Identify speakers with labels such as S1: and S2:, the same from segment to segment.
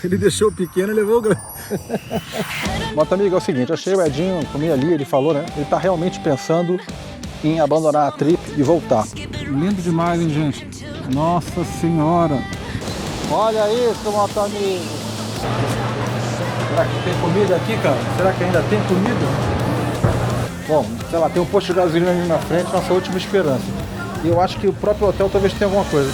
S1: Ele deixou o pequeno e levou o grande. Bota, amigo, é o seguinte, achei o Edinho comigo ali, ele falou, né? Ele tá realmente pensando em abandonar a trip e voltar. Lindo demais, hein, gente? Nossa Senhora! Olha isso, moto amigo! Será que tem comida aqui, cara? Será que ainda tem comida? Bom, sei lá, tem um posto de gasolina ali na frente, nossa última esperança. E eu acho que o próprio hotel talvez tenha alguma coisa.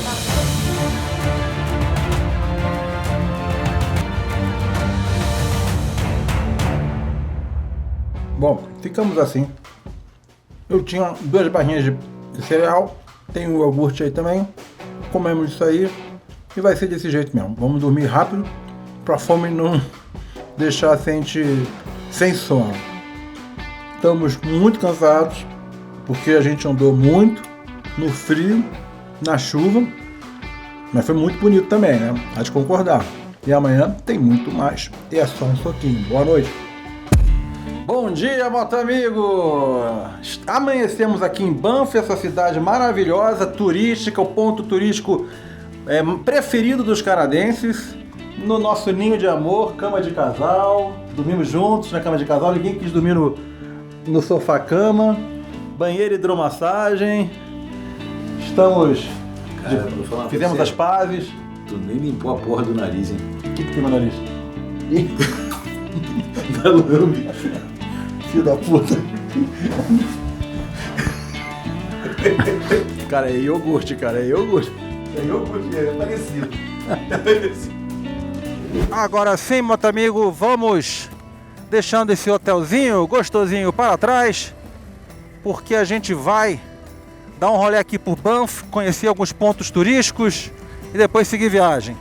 S1: Bom, ficamos assim. Eu tinha 2 barrinhas de cereal, tem o iogurte aí também. Comemos isso aí e vai ser desse jeito mesmo. Vamos dormir rápido pra fome não deixar a gente sem sono. Estamos muito cansados porque a gente andou muito no frio, na chuva, mas foi muito bonito também, né? Há de concordar. E amanhã tem muito mais. E é só um soquinho. Boa noite. Bom dia, moto amigo! Amanhecemos aqui em Banff, essa cidade maravilhosa, turística, o ponto turístico preferido dos canadenses. No nosso ninho de amor, cama de casal, dormimos juntos na cama de casal, ninguém quis dormir no sofá-cama, banheiro e hidromassagem. Estamos...
S2: Cara,
S1: fizemos as pazes.
S2: Tu nem limpou a porra do nariz, hein?
S1: O que tem no nariz?
S2: Tá lambe.
S1: Filho da puta. Cara, é iogurte, cara, é iogurte.
S2: É iogurte, é parecido.
S1: Agora sim, moto amigo, vamos deixando esse hotelzinho gostosinho para trás, porque a gente vai dar um rolê aqui por Banff, conhecer alguns pontos turísticos e depois seguir viagem.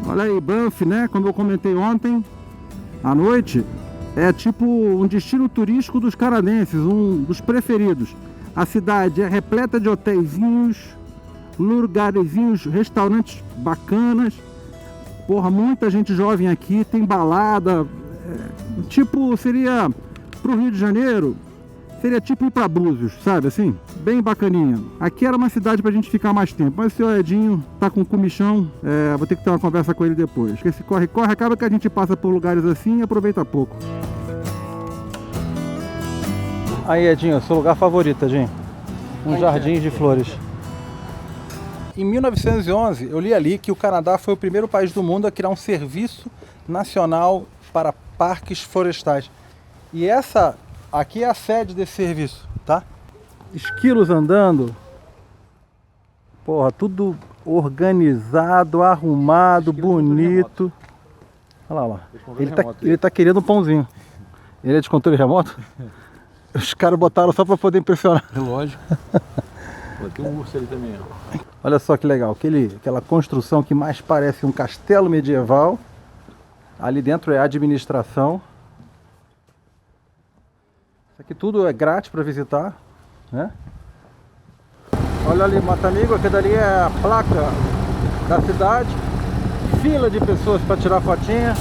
S1: Olha aí, Banff, né? Como eu comentei ontem à noite, é tipo um destino turístico dos canadenses, um dos preferidos. A cidade é repleta de hotéisinhos, lugarzinhos, restaurantes bacanas. Porra, muita gente jovem aqui, tem balada. Tipo, seria pro Rio de Janeiro, seria tipo ir pra Búzios, sabe assim? Bem bacaninha. Aqui era uma cidade pra gente ficar mais tempo, mas o seu Edinho tá com comichão, vou ter que ter uma conversa com ele depois. Porque esse corre-corre acaba que a gente passa por lugares assim e aproveita pouco. Aí, Edinho, seu lugar favorito, Edinho? Jardim de flores. Em 1911, eu li ali que o Canadá foi o primeiro país do mundo a criar um serviço nacional para parques florestais. E essa aqui é a sede desse serviço, tá? Esquilos andando. Porra, tudo organizado, arrumado, bonito. Olha lá. Ele tá querendo um pãozinho. Ele é de controle remoto? Os caras botaram só para poder impressionar.
S2: É lógico. Tem um urso ali também, ó.
S1: Olha só que legal, aquela construção que mais parece um castelo medieval. Ali dentro é a administração. Isso aqui tudo é grátis para visitar, né? Olha ali, moto amigo, aqui dali é a placa da cidade. Fila de pessoas para tirar fotinha.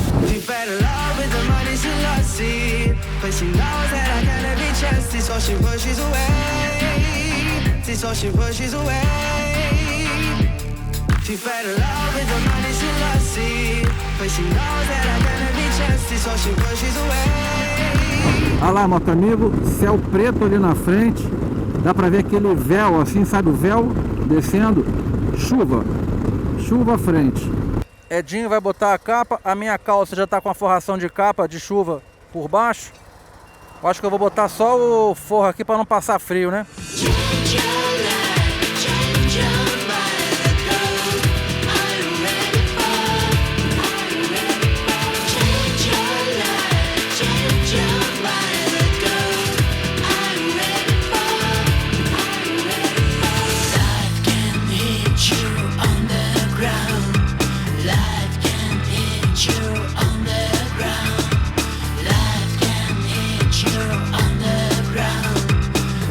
S1: Olha lá, moto amigo, céu preto ali na frente. Dá pra ver aquele véu assim, sabe o véu descendo? Chuva à frente. Edinho vai botar a capa, a minha calça já tá com a forração de capa de chuva por baixo. Eu acho que eu vou botar só o forro aqui pra não passar frio, né?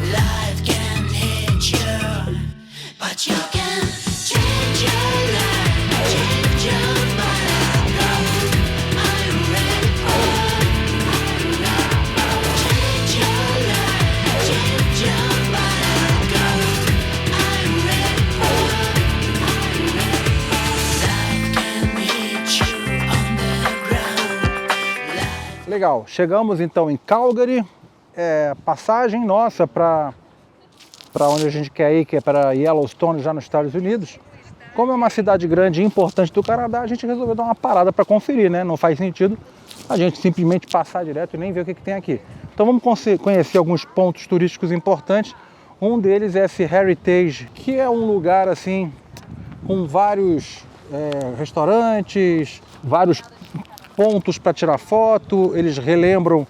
S3: Life can hit you
S1: Legal, chegamos então em Calgary, passagem nossa para onde a gente quer ir, que é para Yellowstone, já nos Estados Unidos. Como é uma cidade grande e importante do Canadá, a gente resolveu dar uma parada para conferir, né? Não faz sentido a gente simplesmente passar direto e nem ver o que tem aqui. Então vamos conhecer alguns pontos turísticos importantes. Um deles é esse Heritage, que é um lugar assim com vários restaurantes, vários pontos para tirar foto. Eles relembram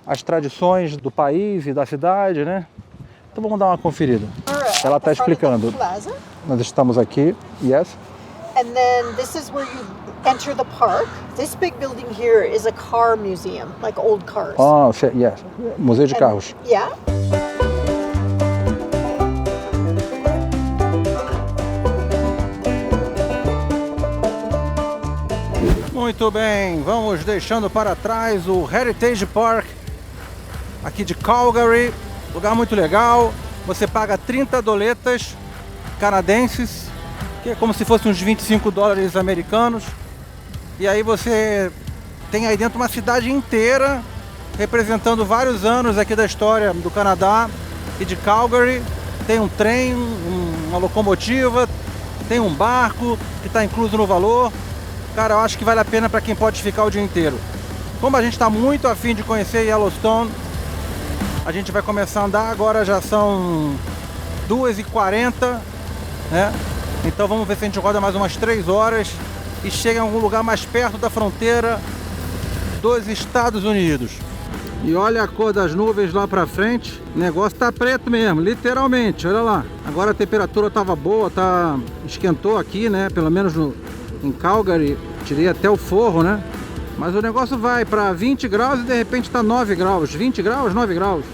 S1: as tradições do país e da cidade, né? Então vamos dar uma conferida. Ela está explicando. Nós estamos aqui, yes.
S3: And then this is where you enter the park. This big building here is a car museum, like old cars.
S1: Oh, yes. Museu de carros.
S3: Yeah.
S1: Muito bem, vamos deixando para trás o Heritage Park aqui de Calgary, lugar muito legal. Você paga 30 doletas canadenses, que é como se fosse uns 25 dólares americanos. E aí você tem aí dentro uma cidade inteira representando vários anos aqui da história do Canadá e de Calgary. Tem um trem, uma locomotiva, tem um barco que está incluso no valor. Cara, eu acho que vale a pena para quem pode ficar o dia inteiro. Como a gente está muito afim de conhecer Yellowstone, a gente vai começar a andar. Agora já são 2h40, né? Então vamos ver se a gente roda mais umas 3 horas e chega em algum lugar mais perto da fronteira dos Estados Unidos. E olha a cor das nuvens lá pra frente. O negócio tá preto mesmo, literalmente, olha lá. Agora a temperatura tava boa, esquentou aqui, né? Pelo menos em Calgary, tirei até o forro, né? Mas o negócio vai para 20 graus e de repente tá 9 graus. 20 graus, 9 graus.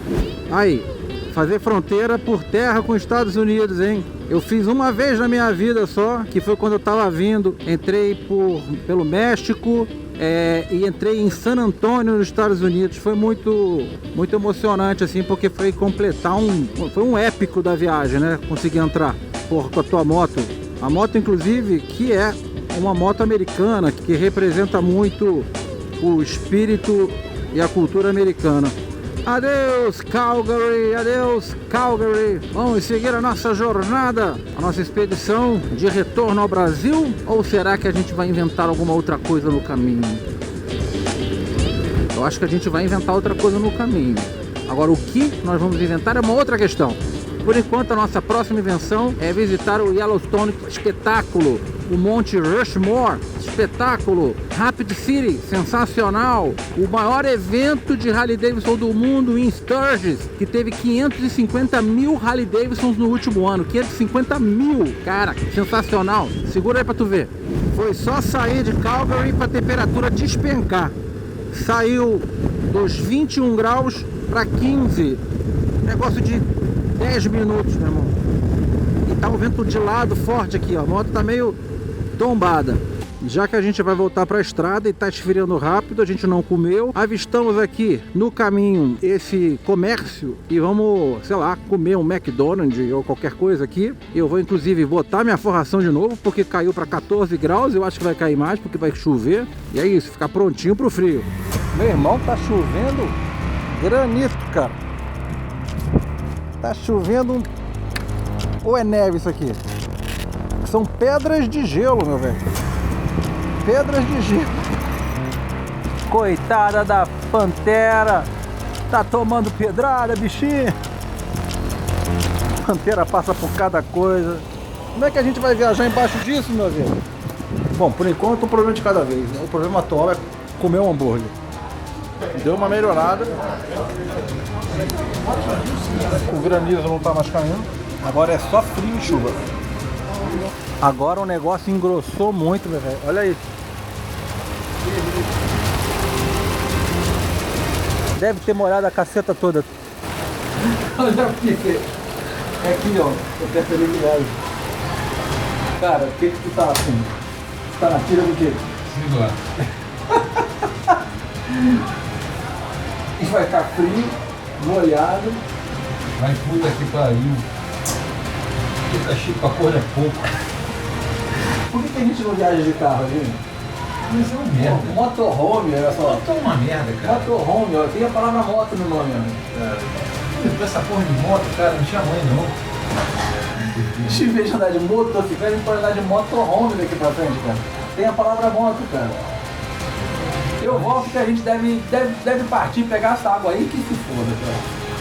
S1: Aí, fazer fronteira por terra com os Estados Unidos, hein? Eu fiz uma vez na minha vida só, que foi quando eu tava vindo. Entrei pelo México e entrei em San Antonio, nos Estados Unidos. Foi muito emocionante, assim, porque foi completar foi um épico da viagem, né? Conseguir entrar, com a tua moto. A moto, inclusive, que é uma moto americana, que representa muito o espírito e a cultura americana. Adeus Calgary, adeus Calgary. Vamos seguir a nossa jornada, a nossa expedição de retorno ao Brasil? Ou será que a gente vai inventar alguma outra coisa no caminho? Eu acho que a gente vai inventar outra coisa no caminho. Agora, o que nós vamos inventar é uma outra questão. Por enquanto, a nossa próxima invenção é visitar o Yellowstone, espetáculo, o Monte Rushmore, espetáculo, Rapid City, sensacional, o maior evento de Harley Davidson do mundo em Sturgis, que teve 550 mil Harley Davidsons no último ano. 550 mil, cara, sensacional. Segura aí pra tu ver. Foi só sair de Calgary pra temperatura despencar. Saiu dos 21 graus para 15. Negócio de 10 minutos, meu irmão. E tá o vento de lado forte aqui, ó. A moto tá meio tombada. Já que a gente vai voltar para a estrada e tá esfriando rápido, a gente não comeu. Avistamos aqui no caminho esse comércio e vamos, sei lá, comer um McDonald's ou qualquer coisa aqui. Eu vou inclusive botar minha forração de novo, porque caiu para 14 graus. Eu acho que vai cair mais porque vai chover. E é isso, ficar prontinho pro frio. Meu irmão, tá chovendo granito, cara. Tá chovendo. Ou é neve isso aqui? São pedras de gelo, meu velho. Pedras de gelo. Coitada da pantera. Tá tomando pedrada, bichinho. A pantera passa por cada coisa. Como é que a gente vai viajar embaixo disso, meu velho? Bom, por enquanto, um problema de cada vez, né? O problema atual é comer um hambúrguer. Deu uma melhorada. O granizo não tá mais caindo. Agora é só frio e chuva. Agora o negócio engrossou muito, meu velho. Olha isso. Deve ter molhado a caceta toda. Olha aqui. É aqui, ó. Eu percebi que leve. Cara, o que tu tá assim? Tu tá na tira do quê?
S2: Sim, lá.
S1: E vai estar frio, molhado.
S2: Vai puta que pariu. Que tá chique pra cor é pouco.
S1: Por que a gente não viaja de carro, gente?
S4: Mas é uma merda.
S1: Motorhome, olha só.
S4: Moto é uma merda, cara.
S1: Motorhome, ó. Tem a palavra moto no nome, ó.
S4: Essa porra de moto, cara, não tinha mãe não.
S1: Em vez de andar de motocicleta, a gente pode andar de motorhome daqui pra frente, cara. Tem a palavra moto, cara. Eu volto que a gente deve partir pegar essa água aí que se foda, cara.